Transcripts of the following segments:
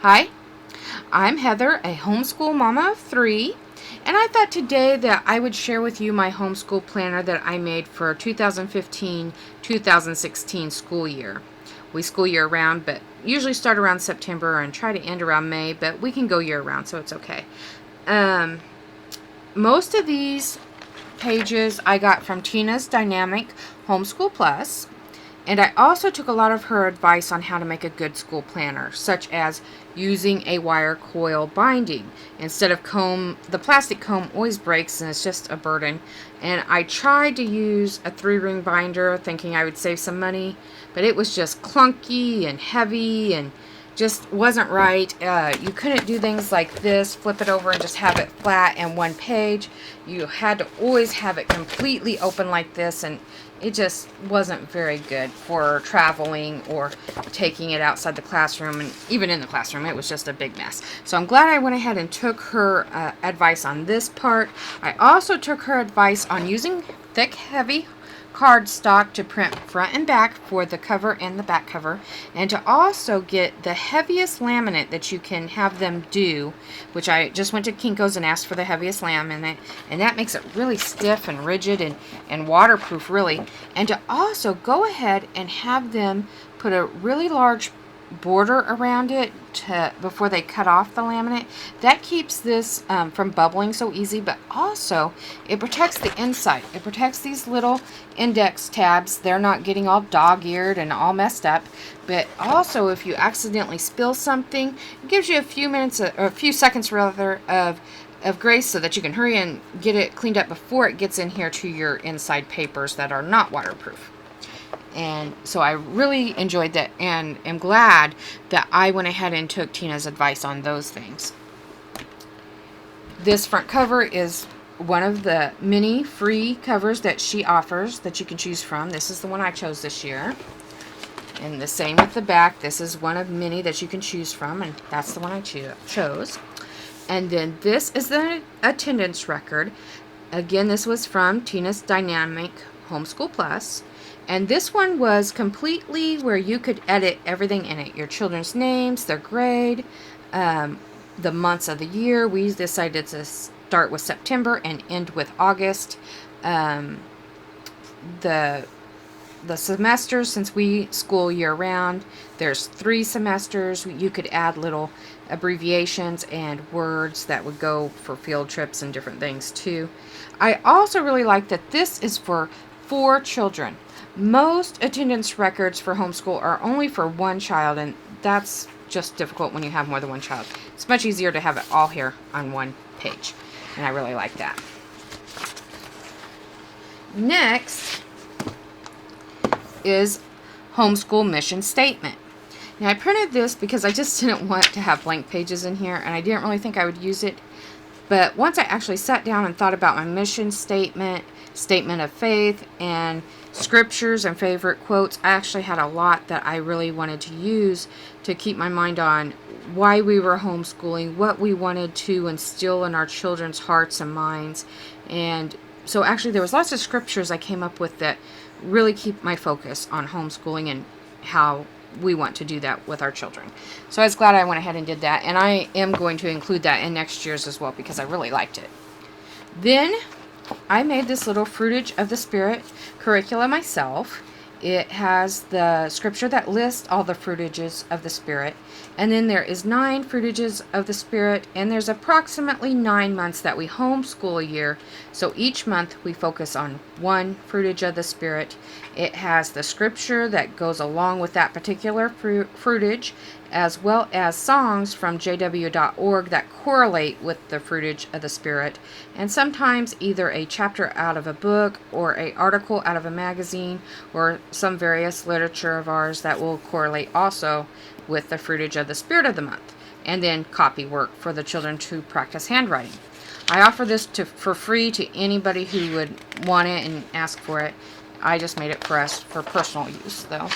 Hi, I'm Heather, a homeschool mama of 3, and I thought today that I would share with you my homeschool planner that I made for 2015-2016 school year. We school year round, but usually start around September and try to end around May, but we can go year round, so it's okay. Most of these pages I got from Tina's Dynamic Homeschool Plus. And I also took a lot of her advice on how to make a good school planner, such as using a wire coil binding. Instead of comb, the plastic comb always breaks and it's just a burden. And I tried to use a 3-ring binder thinking I would save some money, but it was just clunky and heavy and just wasn't right. You couldn't do things like this, flip it over and just have it flat and one page. You had to always have it completely open like this, and it just wasn't very good for traveling or taking it outside the classroom, and even in the classroom it was just a big mess. So I'm glad I went ahead and took her advice on this part. I also took her advice on using thick, heavy cardstock to print front and back for the cover and the back cover, and to also get the heaviest laminate that you can have them do, which I just went to Kinko's and asked for the heaviest laminate, and that makes it really stiff and rigid and waterproof really. And to also go ahead and have them put a really large border around it before they cut off the laminate. That keeps this from bubbling so easy, but also it protects the inside. It protects these little index tabs. They're not getting all dog-eared and all messed up. But also, if you accidentally spill something, it gives you a few minutes or a few seconds rather of grace so that you can hurry and get it cleaned up before it gets in here to your inside papers that are not waterproof. And so I really enjoyed that and am glad that I went ahead and took Tina's advice on those things. This front cover is one of the many free covers that she offers that you can choose from. This is the one I chose this year. And the same with the back. This is one of many that you can choose from, and that's the one I chose. And then this is the attendance record. Again, this was from Tina's Dynamic Homeschool Plus. And this one was completely where you could edit everything in it. Your children's names, their grade, the months of the year. We decided to start with September and end with August. The semesters, since we school year round, there's 3 semesters. You could add little abbreviations and words that would go for field trips and different things too. I also really like that this is for 4 children. Most attendance records for homeschool are only for 1 child, and that's just difficult when you have more than 1 child. It's much easier to have it all here on one page, and I really like that. Next is homeschool mission statement. Now, I printed this because I just didn't want to have blank pages in here, and I didn't really think I would use it. But once I actually sat down and thought about my mission statement, statement of faith, and scriptures and favorite quotes, I actually had a lot that I really wanted to use to keep my mind on why we were homeschooling, what we wanted to instill in our children's hearts and minds. And so actually there was lots of scriptures I came up with that really keep my focus on homeschooling and how we want to do that with our children. So I was glad I went ahead and did that, and I am going to include that in next year's as well because I really liked it. Then I made this little Fruitage of the Spirit curricula myself. It has the scripture that lists all the fruitages of the Spirit, and then there is 9 fruitages of the Spirit, and there's approximately 9 months that we homeschool a year, so each month we focus on 1 fruitage of the Spirit. It has the scripture that goes along with that particular fruitage, as well as songs from jw.org that correlate with the fruitage of the Spirit, and sometimes either a chapter out of a book or an article out of a magazine or some various literature of ours that will correlate also with the fruitage of the Spirit of the month, and then copy work for the children to practice handwriting. I offer this for free to anybody who would want it and ask for it. I just made it for us for personal use though.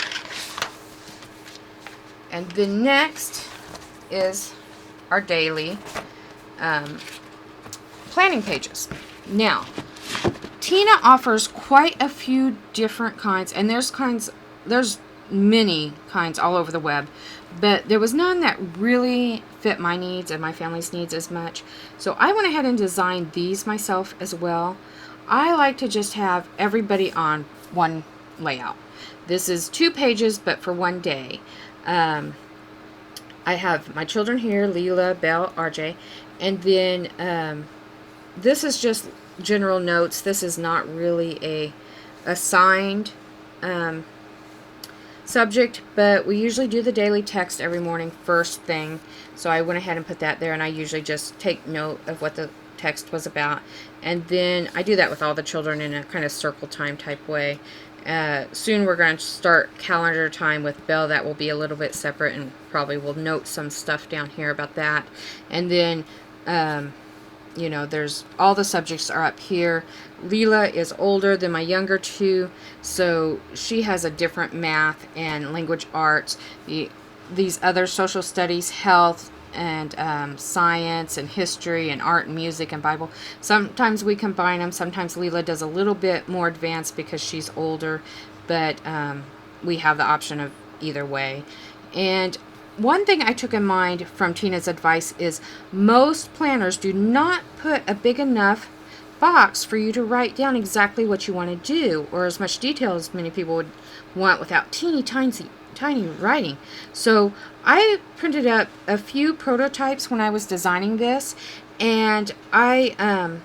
And the next is our daily planning pages. Now, Tina offers quite a few different kinds, and there's many kinds all over the web, but there was none that really fit my needs and my family's needs as much. So I went ahead and designed these myself as well. I like to just have everybody on one layout. This is 2 pages, but for one day. I have my children here, Leela, Belle, RJ, and then this is just general notes. This is not really a assigned subject, but we usually do the daily text every morning first thing. So I went ahead and put that there, and I usually just take note of what the text was about. And then I do that with all the children in a kind of circle time type way. Soon we're going to start calendar time with Belle. That will be a little bit separate, and probably will note some stuff down here about that. And then you know, there's all the subjects are up here. Leela is older than my younger 2, so she has a different math and language arts. These other social studies, health, and science and history and art and music and Bible. Sometimes we combine them. Sometimes Leela does a little bit more advanced because she's older, but we have the option of either way. And one thing I took in mind from Tina's advice is most planners do not put a big enough box for you to write down exactly what you want to do, or as much detail as many people would want without teeny tiny writing. So I printed up a few prototypes when I was designing this, and I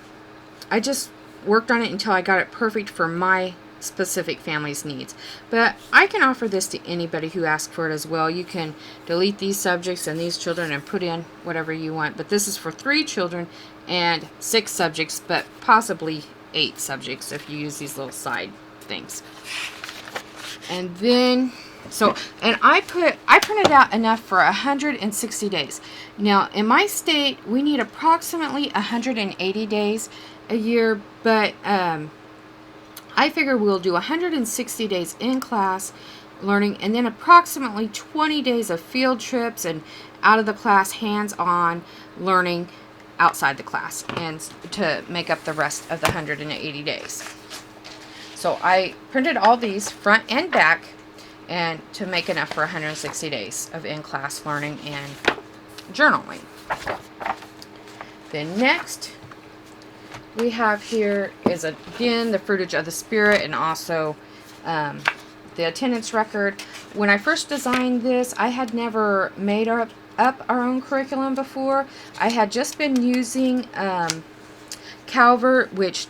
just worked on it until I got it perfect for my specific family's needs. But I can offer this to anybody who asks for it as well. You can delete these subjects and these children and put in whatever you want, but this is for 3 children and 6 subjects, but possibly 8 subjects if you use these little side things. And then and I printed out enough for 160 days. Now in my state we need approximately 180 days a year, but I figure we'll do 160 days in class learning, and then approximately 20 days of field trips and out of the class hands-on learning outside the class, and to make up the rest of the 180 days. So I printed all these front and back, and to make enough for 160 days of in-class learning and journaling. Then next we have here is again the fruitage of the Spirit, and also the attendance record. When I first designed this, I had never made up our own curriculum before. I had just been using Calvert, which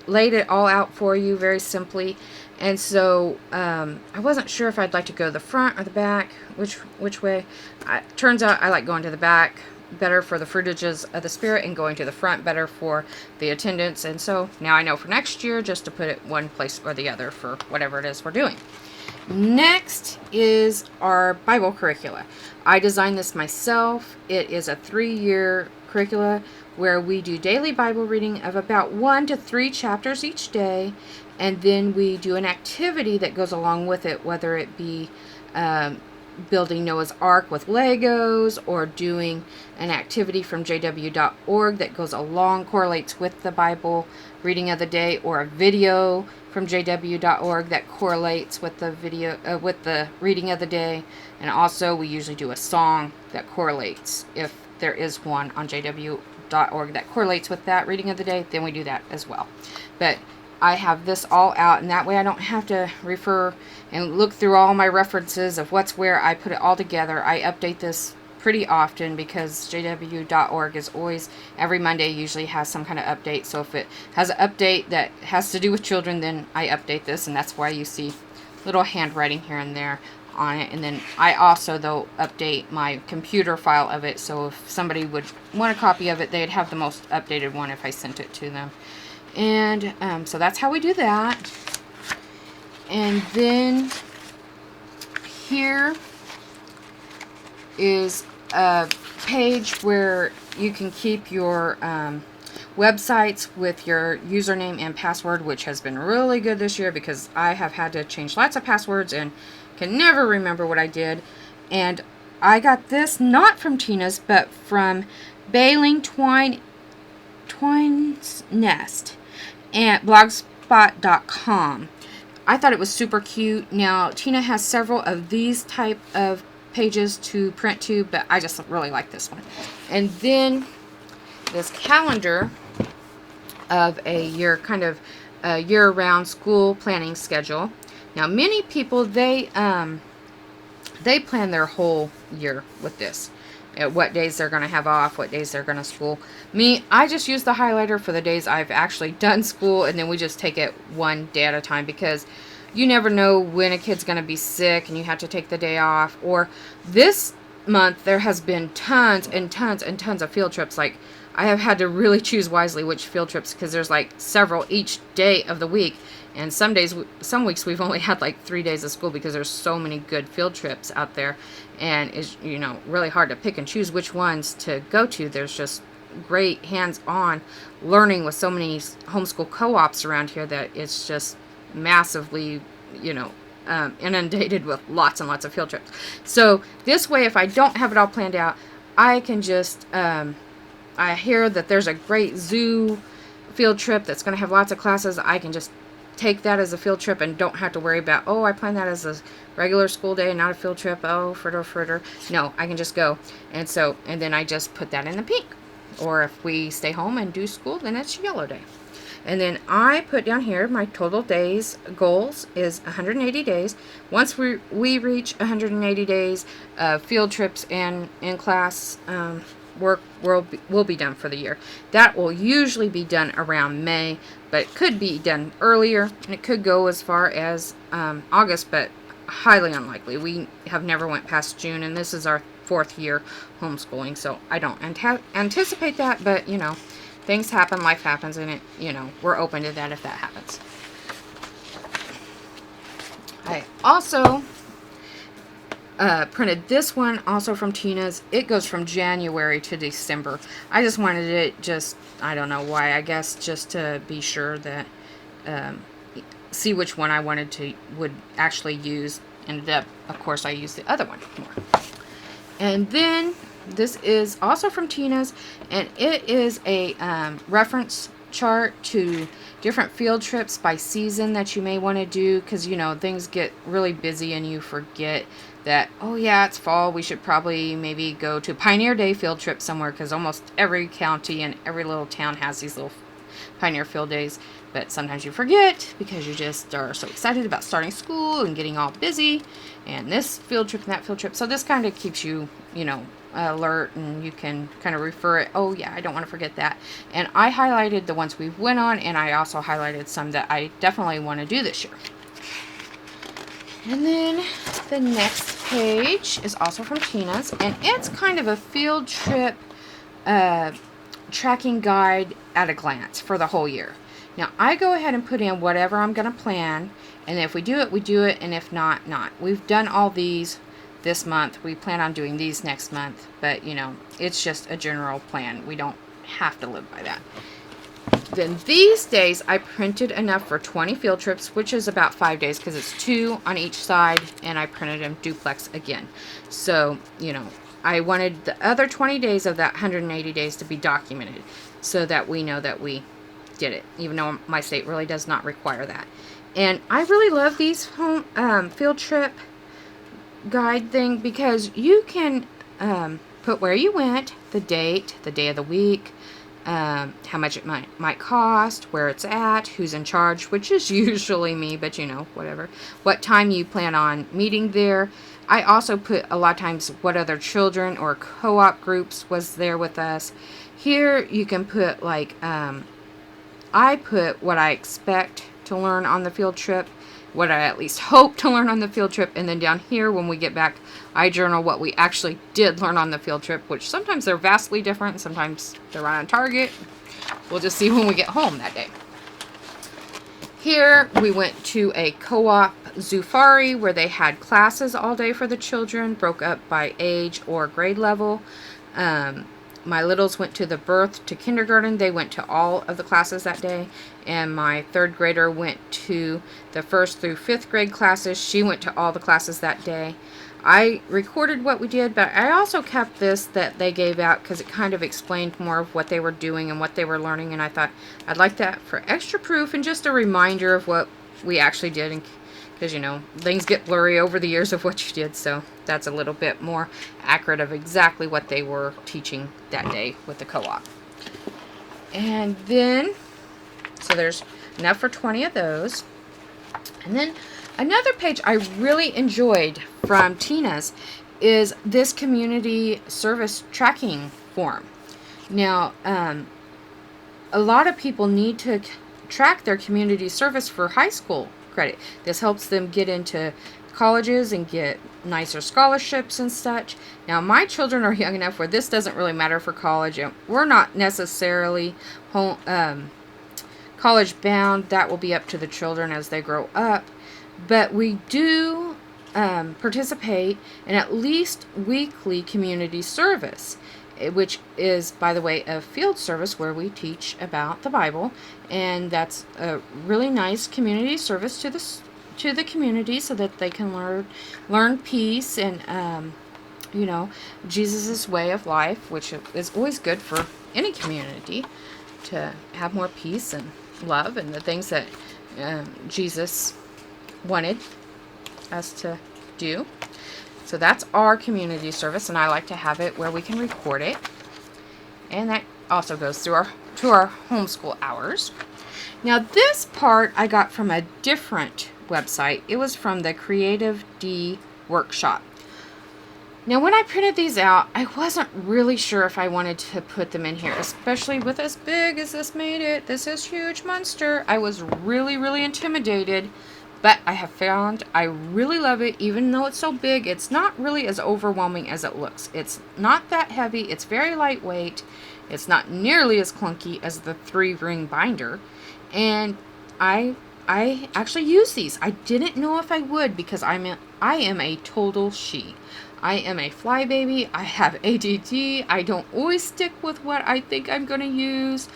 laid it all out for you very simply. And so I wasn't sure if I'd like to go the front or the back, which way. Turns out I like going to the back better for the fruitages of the Spirit, and going to the front better for the attendance. And so now I know for next year just to put it one place or the other for whatever it is we're doing. Next is our Bible curricula. I designed this myself. It is a 3-year curricula where we do daily Bible reading of about 1 to 3 chapters each day, and then we do an activity that goes along with it, whether it be building Noah's Ark with Legos, or doing an activity from jw.org that goes along, correlates with the Bible reading of the day, or a video from jw.org that correlates with the video with the reading of the day. And also we usually do a song that correlates, if there is one on jw.org that correlates with that reading of the day, then we do that as well. But I have this all out, and that way I don't have to refer and look through all my references of what's where. I put it all together. I update this pretty often because jw.org is always, every Monday usually has some kind of update. So if it has an update that has to do with children, then I update this, and that's why you see little handwriting here and there on it. And then I also, though, update my computer file of it, so if somebody would want a copy of it, they'd have the most updated one if I sent it to them. And so that's how we do that. And then here is a page where you can keep your websites with your username and password, which has been really good this year because I have had to change lots of passwords and can never remember what I did. And I got this not from Tina's, but from Baling Twine's Nest at blogspot.com. I thought it was super cute. Now, Tina has several of these type of pages to print to, but I just really like this one. And then this calendar of a year, kind of a year-round school planning schedule. Now, many people, they plan their whole year with this. What days they're going to have off, what days they're going to school. Me, I just use the highlighter for the days I've actually done school, and then we just take it one day at a time, because you never know when a kid's going to be sick and you have to take the day off. Or this month, there has been tons and tons and tons of field trips. Like, I have had to really choose wisely which field trips, because there's like several each day of the week. And some days, some weeks we've only had like 3 days of school, because there's so many good field trips out there, and it's, you know, really hard to pick and choose which ones to go to. There's just great hands-on learning with so many homeschool co-ops around here that it's just massively, you know, inundated with lots and lots of field trips. So this way, if I don't have it all planned out, I can just, I hear that there's a great zoo field trip that's going to have lots of classes. I can just take that as a field trip and don't have to worry about, oh, I plan that as a regular school day, not a field trip. Oh, fritter. No, I can just go. And then I just put that in the pink. Or if we stay home and do school, then it's yellow day. And then I put down here my total days goals is 180 days. Once we reach 180 days, field trips and in-class work will be done for the year. That will usually be done around May, but it could be done earlier, and it could go as far as August, but highly unlikely. We have never went past June, and this is our 4th year homeschooling, so I don't anticipate that, but, you know, things happen, life happens, and we're open to that if that happens. I also printed this one also from Tina's. It goes from January to December. I just wanted it, I don't know why, I guess just to be sure that see which one I would actually use. Ended up, of course, I used the other one more. And then this is also from Tina's, and it is a reference chart to different field trips by season that you may want to do, because, you know, things get really busy and you forget that, oh yeah, it's fall, we should probably maybe go to Pioneer Day field trip somewhere, because almost every county and every little town has these little Pioneer field days. But sometimes you forget because you just are so excited about starting school and getting all busy, and this field trip and that field trip. So this kind of keeps you, you know, alert, and you can kind of refer it. Oh yeah, I don't want to forget that. And I highlighted the ones we went on, and I also highlighted some that I definitely want to do this year. And then the next page is also from Tina's, and it's kind of a field trip tracking guide at a glance for the whole year. Now, I go ahead and put in whatever I'm going to plan, and if we do it, we do it, and if not, not. We've done all these this month. We plan on doing these next month, but, you know, it's just a general plan. We don't have to live by that. Then these days, I printed enough for 20 field trips, which is about 5 days, because it's 2 on each side, and I printed them duplex again. So, you know, I wanted the other 20 days of that 180 days to be documented, so that we know that we did it, even though my state really does not require that. And I really love these field trip guide thing, because you can put where you went, the date, the day of the week, how much it might cost, where it's at, who's in charge, which is usually me, but you know, whatever, what time you plan on meeting there. I also put a lot of times what other children or co-op groups was there with us. Here you can put like I put what I expect to learn on the field trip, what I at least hope to learn on the field trip, and then down here when we get back, I journal what we actually did learn on the field trip, which sometimes they're vastly different, sometimes they're right on target. We'll just see when we get home that day. Here we went to a co-op Zoofari where they had classes all day for the children, broke up by age or grade level. My littles went to the birth to kindergarten. They went to all of the classes that day. And my 3rd grader went to the 1st through 5th grade classes. She went to all the classes that day. I recorded what we did, but I also kept this that they gave out because it kind of explained more of what they were doing and what they were learning. And I thought I'd like that for extra proof and just a reminder of what we actually did in because, things get blurry over the years of what you did. So that's a little bit more accurate of exactly what they were teaching that day with the co-op. And then, so there's enough for 20 of those. And then another page I really enjoyed from Tina's is this community service tracking form. Now, a lot of people need to track their community service for high school credit. This helps them get into colleges and get nicer scholarships and such. Now, my children are young enough where this doesn't really matter for college, and we're not necessarily college bound. That will be up to the children as they grow up. But we do participate in at least weekly community service, which is, by the way, a field service where we teach about the Bible, and that's a really nice community service to the community so that they can learn peace and Jesus' way of life, which is always good for any community, to have more peace and love and the things that Jesus wanted us to do. So that's our community service, and I like to have it where we can record it. And that also goes through our homeschool hours. Now, this part I got from a different website. It was from the Creative D workshop. Now, when I printed these out, I wasn't really sure if I wanted to put them in here, especially with as big as this made it. This is huge monster. I was really, really intimidated. But I have found I really love it. Even though it's so big, it's not really as overwhelming as it looks. It's not that heavy. It's very lightweight. It's not nearly as clunky as the 3-ring binder. And I actually use these. I didn't know if I would because I am a total she. I am a flybaby. I have ADD. I don't always stick with what I think I'm going to use.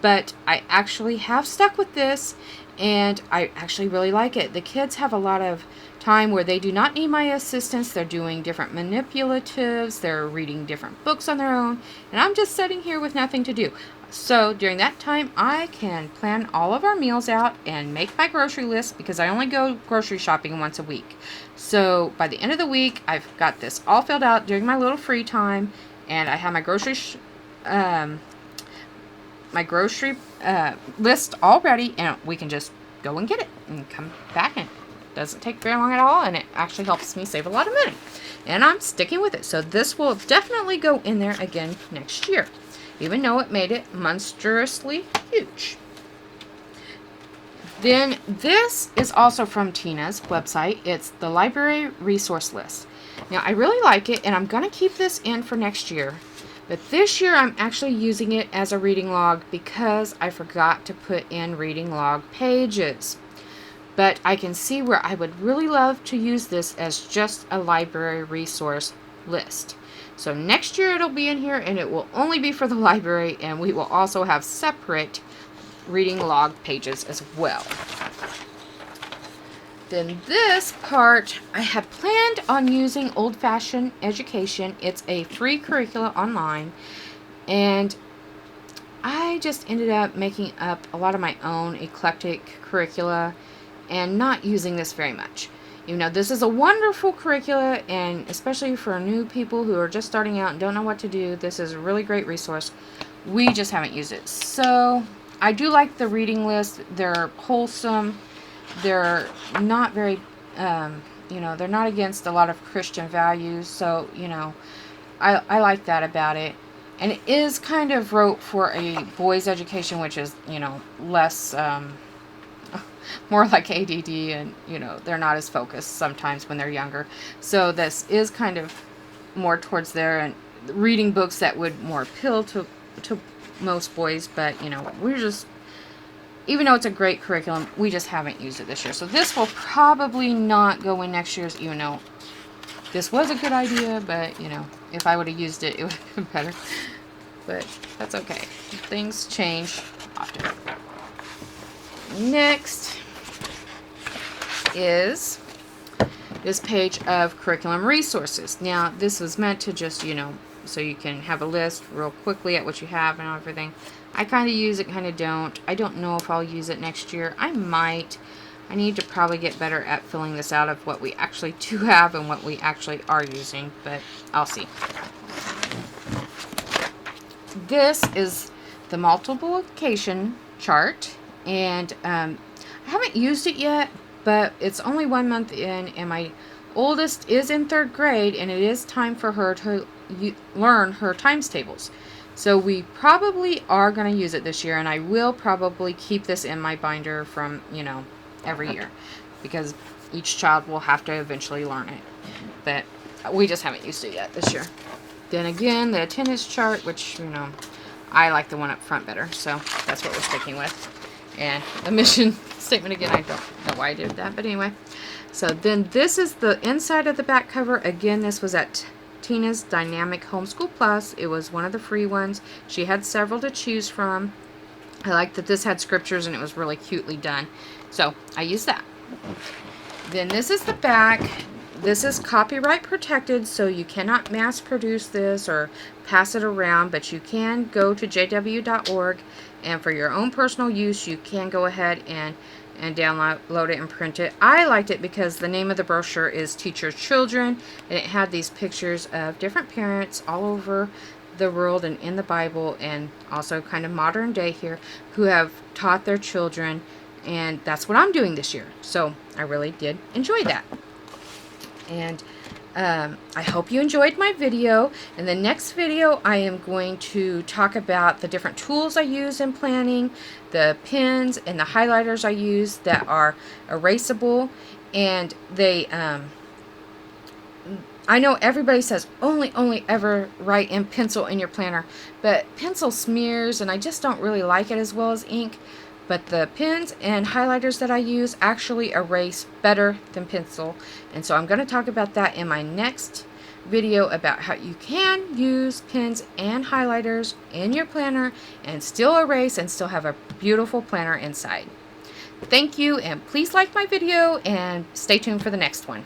But I actually have stuck with this. And I actually really like it. The kids have a lot of time where they do not need my assistance. They're doing different manipulatives. They're reading different books on their own. And I'm just sitting here with nothing to do. So during that time, I can plan all of our meals out and make my grocery list because I only go grocery shopping once a week. So by the end of the week, I've got this all filled out during my little free time. And I have my grocery list all ready, and we can just go and get it and come back, and it doesn't take very long at all, and it actually helps me save a lot of money, and I'm sticking with it. So this will definitely go in there again next year, even though it made it monstrously huge. Then this is also from Tina's website. It's the library resource list. Now, I really like it, and I'm going to keep this in for next year. But this year, I'm actually using it as a reading log because I forgot to put in reading log pages. But I can see where I would really love to use this as just a library resource list. So next year, it'll be in here, and it will only be for the library, and we will also have separate reading log pages as well. Then this part, I had planned on using Old Fashioned Education. It's a free curricula online, and I just ended up making up a lot of my own eclectic curricula and not using this very much. This is a wonderful curricula, and especially for new people who are just starting out and don't know what to do, this is a really great resource. We just haven't used it. So I do like the reading list. They're wholesome. They're not very, they're not against a lot of Christian values. So, I like that about it. And it is kind of wrote for a boys' education, which is, less, more like ADD, and, they're not as focused sometimes when they're younger. So this is kind of more towards there, and reading books that would more appeal to most boys. But, we're just, even though it's a great curriculum, we just haven't used it this year. So this will probably not go in next year's, even though this was a good idea, but, if I would have used it, it would have been better. But that's okay. Things change often. Next is this page of curriculum resources. Now, this was meant to just, so you can have a list real quickly at what you have and everything. I kind of use it, kind of don't. I don't know if I'll use it next year. I might. I need to probably get better at filling this out of what we actually do have and what we actually are using, but I'll see. This is the multiplication chart, and I haven't used it yet, but it's only 1 month in, and my oldest is in 3rd grade, and it is time for her to learn her times tables. So we probably are going to use it this year, and I will probably keep this in my binder from, every year, because each child will have to eventually learn it. But we just haven't used it yet this year. Then again, the attendance chart, which, I like the one up front better, so that's what we're sticking with. And the mission statement again, I don't know why I did that, but anyway. So then this is the inside of the back cover. Again, this was at Tina's Dynamic Homeschool Plus. It was one of the free ones. She had several to choose from. I liked that this had scriptures and it was really cutely done. So I used that. Then this is the back. This is copyright protected, so you cannot mass produce this or pass it around, but you can go to jw.org, and for your own personal use, you can go ahead and download it and print it. I liked it because the name of the brochure is Teach Your Children, and it had these pictures of different parents all over the world and in the Bible, and also kind of modern day here, who have taught their children, and that's what I'm doing this year. So I really did enjoy that. And I hope you enjoyed my video. In the next video, I am going to talk about the different tools I use in planning, the pens and the highlighters I use that are erasable, and they, I know everybody says only ever write in pencil in your planner, but pencil smears, and I just don't really like it as well as ink. But the pens and highlighters that I use actually erase better than pencil. And so I'm going to talk about that in my next video about how you can use pens and highlighters in your planner and still erase and still have a beautiful planner inside. Thank you, and please like my video and stay tuned for the next one.